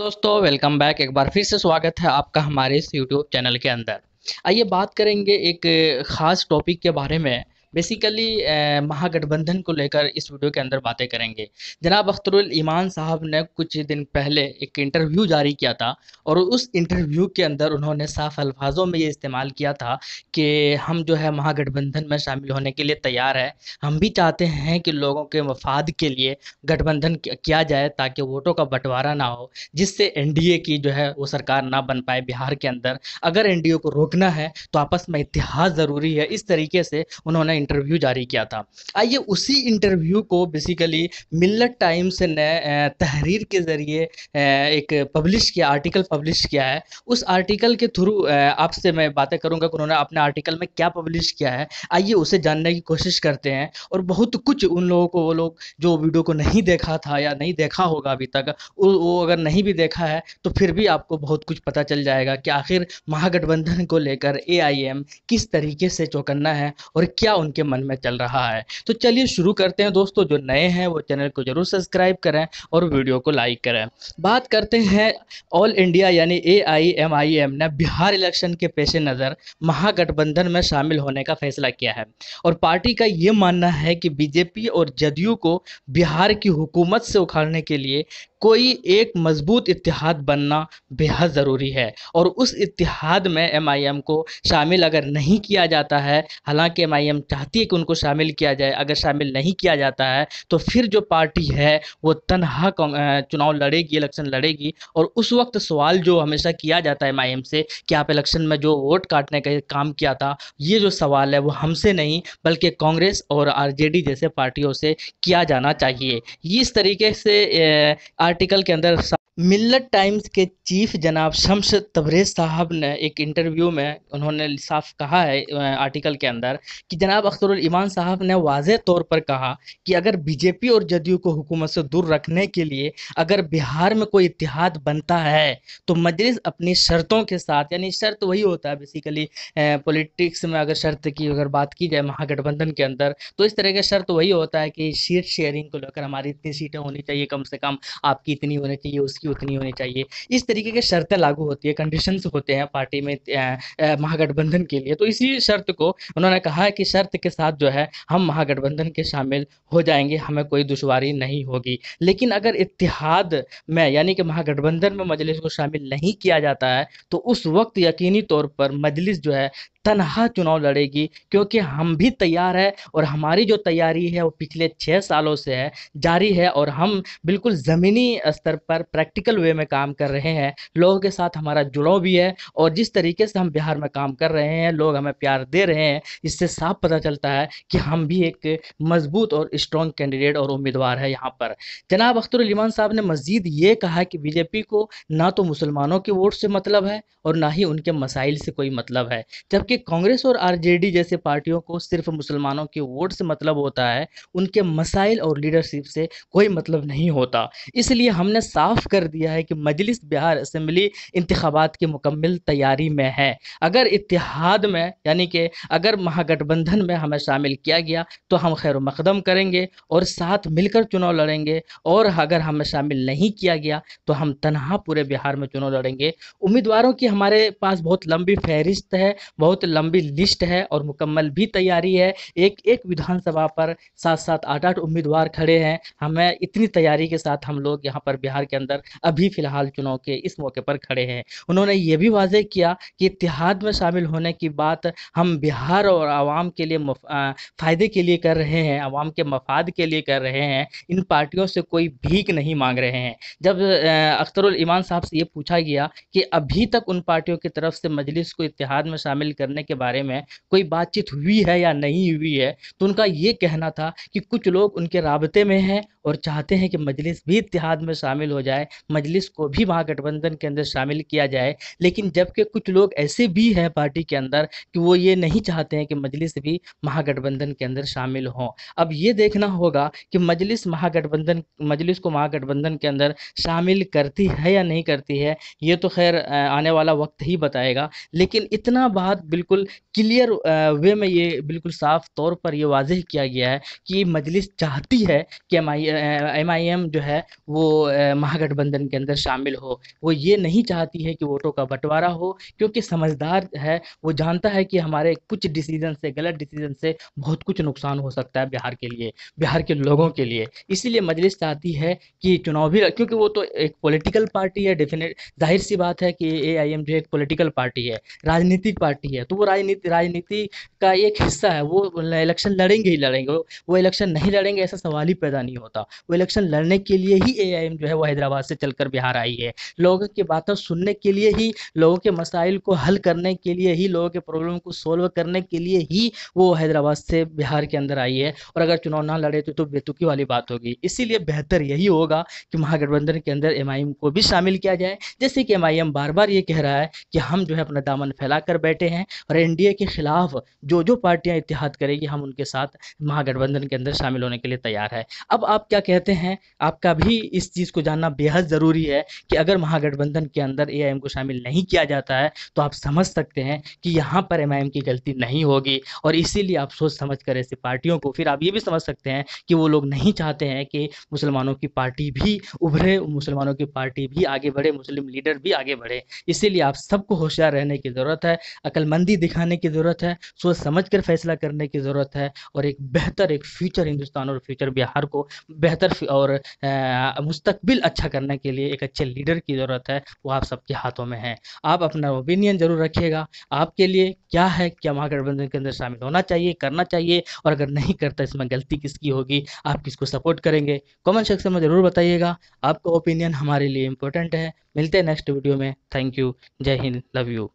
दोस्तों welcome back. एक बार फिर से स्वागत है आपका हमारे इस यूट्यूब चैनल के अंदर। आइए बात करेंगे एक ख़ास टॉपिक के बारे में। बेसिकली महागठबंधन को लेकर इस वीडियो के अंदर बातें करेंगे। जनाब अख्तरुल ईमान साहब ने कुछ दिन पहले एक इंटरव्यू जारी किया था और उस इंटरव्यू के अंदर उन्होंने साफ अल्फाजों में ये इस्तेमाल किया था कि हम जो है महागठबंधन में शामिल होने के लिए तैयार है। हम भी चाहते हैं कि लोगों के मफाद के लिए गठबंधन किया जाए ताकि वोटों का बंटवारा ना हो, जिससे एनडीए की जो है वो सरकार ना बन पाए बिहार के अंदर। अगर एनडीए को रोकना है तो आपस में इत्तेहाद ज़रूरी है। इस तरीके से उन्होंने इंटरव्यू जारी किया था। आइए उसी इंटरव्यू को बेसिकली मिल्लत टाइम्स ने तहरीर के ज़रिए एक पब्लिश किया, आर्टिकल पब्लिश किया है। उस आर्टिकल के थ्रू आपसे मैं बातें करूंगा कि उन्होंने अपने आर्टिकल में क्या पब्लिश किया है। आइए उसे जानने की कोशिश करते हैं। और बहुत कुछ उन लोगों को, वो लोग जो वीडियो को नहीं देखा था या नहीं देखा होगा अभी तक, वो अगर नहीं भी देखा है तो फिर भी आपको बहुत कुछ पता चल जाएगा कि आखिर महागठबंधन को लेकर एआईएम किस तरीके से चौकन्ना है और क्या उनके मन में चल रहा है। तो चलिए शुरू करते हैं दोस्तों। जो नए हैं वो चैनल को जरूर सब्सक्राइब करें और वीडियो को लाइक करें। बात करते हैं ऑल इंडिया यानी एआईएमआईएम ने बिहार इलेक्शन के पेश नज़र महागठबंधन में शामिल होने का फैसला किया है। और पार्टी का ये मानना है कि बीजेपी और जदयू को बिहार की हुकूमत से उखाड़ने के लिए कोई एक मजबूत इत्तेहाद बनना बेहद ज़रूरी है। और उस इत्तेहाद में एमआईएम को शामिल अगर नहीं किया जाता है, हालांकि एमआईएम चाहती है कि उनको शामिल किया जाए, अगर शामिल नहीं किया जाता है तो फिर जो पार्टी है वो तनहा चुनाव लड़ेगी, इलेक्शन लड़ेगी। और उस वक्त सवाल जो हमेशा किया जाता है एमआईएम से कि आप इलेक्शन में जो वोट काटने का काम किया था, ये जो सवाल है वो हमसे नहीं बल्कि कांग्रेस और आरजेडी जैसे पार्टियों से किया जाना चाहिए। इस तरीके से आर्टिकल के अंदर मिल्लत टाइम्स के चीफ जनाब शम्स तबरेज़ साहब ने एक इंटरव्यू में उन्होंने साफ कहा है आर्टिकल के अंदर कि जनाब अख्तरुल ईमान साहब ने वाज़ेह तौर पर कहा कि अगर बीजेपी और जदयू को हुकूमत से दूर रखने के लिए अगर बिहार में कोई इत्तेहाद बनता है तो मजलिस अपनी शर्तों के साथ, यानी शर्त वही होता है बेसिकली पॉलिटिक्स में, अगर शर्त की अगर बात की जाए महागठबंधन के अंदर तो इस तरह का शर्त वही होता है कि सीट शेयरिंग को लेकर हमारी इतनी सीटें होनी चाहिए, कम से कम आपकी इतनी होनी चाहिए, उसकी उतनी होनी चाहिए। इस तरीके की शर्तें लागू होती है, कंडीशंस होते हैं पार्टी में महागठबंधन के लिए। तो इसी शर्त को उन्होंने कहा है कि शर्त के साथ जो है हम महागठबंधन के शामिल हो जाएंगे, हमें कोई दुश्वारी नहीं होगी। लेकिन अगर इत्तेहाद में यानी कि महागठबंधन में मजलिस को शामिल नहीं किया जाता है तो उस वक्त यकीनी तौर पर मजलिस जो है तनहा चुनाव लड़ेगी, क्योंकि हम भी तैयार है और हमारी जो तैयारी है वो पिछले 6 सालों से है, जारी है। और हम बिल्कुल ज़मीनी स्तर पर प्रैक्टिकल वे में काम कर रहे हैं, लोगों के साथ हमारा जुड़ाव भी है। और जिस तरीके से हम बिहार में काम कर रहे हैं, लोग हमें प्यार दे रहे हैं, इससे साफ पता चलता है कि हम भी एक मजबूत और स्ट्रॉन्ग कैंडिडेट और उम्मीदवार है यहाँ पर। जनाब अख्तरुल ईमान साहब ने मजीद ये कहा कि बीजेपी को ना तो मुसलमानों के वोट से मतलब है और ना ही उनके मसाइल से कोई मतलब है, जबकि कांग्रेस और आरजेडी जैसे पार्टियों को सिर्फ मुसलमानों के वोट से मतलब होता है, उनके मसाइल और लीडरशिप से कोई मतलब नहीं होता। इसलिए हमने साफ कर दिया है कि मजलिस बिहार असेंबली इंतखाबात की मुकम्मल तैयारी में है। अगर इत्तेहाद में यानी कि अगर महागठबंधन में हमें शामिल किया गया तो हम खैर मकदम करेंगे और साथ मिलकर चुनाव लड़ेंगे, और अगर हमें शामिल नहीं किया गया तो हम तनहा पूरे बिहार में चुनाव लड़ेंगे। उम्मीदवारों की हमारे पास बहुत लंबी फहरिस्त है, बहुत लंबी लिस्ट है और मुकम्मल भी तैयारी है। एक एक विधानसभा पर 7-7 8-8 उम्मीदवार खड़े हैं। हमें इतनी तैयारी के साथ हम लोग यहाँ पर बिहार के अंदर अभी फ़िलहाल चुनाव के इस मौके पर खड़े हैं। उन्होंने ये भी वाज़ेह किया कि इत्तेहाद में शामिल होने की बात हम बिहार और आवाम के लिए फ़ायदे के लिए कर रहे हैं, आवाम के मफाद के लिए कर रहे हैं, इन पार्टियों से कोई भीख नहीं मांग रहे हैं। जब अख्तरुल ईमान साहब से ये पूछा गया कि अभी तक उन पार्टियों की तरफ से मजलिस को इत्तेहाद में शामिल करने के बारे में कोई बातचीत हुई है या नहीं हुई है, तो उनका ये कहना था कि कुछ लोग उनके राबते में हैं और चाहते हैं कि मजलिस भी इत्तेहाद में शामिल हो जाए, मजलिस को भी महागठबंधन के अंदर शामिल किया जाए। लेकिन जबकि कुछ लोग ऐसे भी हैं पार्टी के अंदर कि वो ये नहीं चाहते हैं कि मजलिस भी महागठबंधन के अंदर शामिल हों। अब ये देखना होगा कि मजलिस को महागठबंधन के अंदर शामिल करती है या नहीं करती है, ये तो खैर आने वाला वक्त ही बताएगा। लेकिन इतना बात बिल्कुल क्लियर वे में ये बिल्कुल साफ तौर पर ये वाज़ेह किया गया है कि मजलिस चाहती है कि एमआईएम जो है वो महागठबंधन के अंदर शामिल हो। वो ये नहीं चाहती है कि वोटों का बंटवारा हो, क्योंकि समझदार है, वो जानता है कि हमारे कुछ डिसीजन से, गलत डिसीजन से बहुत कुछ नुकसान हो सकता है बिहार के लिए, बिहार के लोगों के लिए। इसीलिए मजलिस चाहती है कि चुनावी, क्योंकि वो तो एक पॉलिटिकल पार्टी है, डेफिनेट जाहिर सी बात है कि एआईएम जो एक पॉलिटिकल पार्टी है, राजनीतिक पार्टी है, तो वो राजनीति राजनीति का एक हिस्सा है। वो इलेक्शन लड़ेंगे ही लड़ेंगे, वो इलेक्शन नहीं लड़ेंगे ऐसा सवाल ही पैदा नहीं होता। वो इलेक्शन लड़ने के लिए ही एआईएम जो है वो हैदराबाद से चलकर बिहार आई है, लोगों की बातें सुनने के लिए ही, लोगों के मसाइल को हल करने के लिए ही, लोगों के प्रॉब्लम को सोल्व करने के लिए ही वो हैदराबाद से बिहार के अंदर आई है। और अगर चुनाव ना लड़े तो बेतुकी वाली बात होगी। इसीलिए बेहतर यही होगा कि महागठबंधन के अंदर एमआईएम को भी शामिल किया जाए। जैसे कि एमआईएम बार बार ये कह रहा है कि हम जो है अपना दामन फैलाकर बैठे हैं और एनडीए के खिलाफ जो जो पार्टियां इत्तेहाद करेगी हम उनके साथ महागठबंधन के अंदर शामिल होने के लिए तैयार है। अब आप क्या कहते हैं? आपका भी इस चीज़ को जानना बेहद ज़रूरी है कि अगर महागठबंधन के अंदर एआईएम को शामिल नहीं किया जाता है तो आप समझ सकते हैं कि यहाँ पर एमआईएम की गलती नहीं होगी, और इसीलिए आप सोच समझ कर ऐसी पार्टियों को, फिर आप ये भी समझ सकते हैं कि वो लोग नहीं चाहते हैं कि मुसलमानों की पार्टी भी उभरे, मुसलमानों की पार्टी भी आगे बढ़े, मुस्लिम लीडर भी आगे बढ़े। इसीलिए आप सबको होशियार रहने की ज़रूरत है, अक्लमंदी दिखाने की ज़रूरत है, सोच समझ कर फैसला करने की ज़रूरत है, और एक बेहतर एक फ्यूचर हिंदुस्तान और फ्यूचर बिहार को बेहतर और मुस्तकबिल अच्छा करने के लिए एक अच्छे लीडर की ज़रूरत है। वो आप सबके हाथों में है। आप अपना ओपिनियन ज़रूर रखिएगा, आपके लिए क्या है, क्या महागठबंधन के अंदर शामिल होना चाहिए, करना चाहिए, और अगर नहीं करता इसमें गलती किसकी होगी, आप किसको सपोर्ट करेंगे, कमेंट सेक्शन में ज़रूर बताइएगा। आपका ओपिनियन हमारे लिए इम्पोर्टेंट है। मिलते हैं नेक्स्ट वीडियो में। Thank you. जय हिंद। Love you.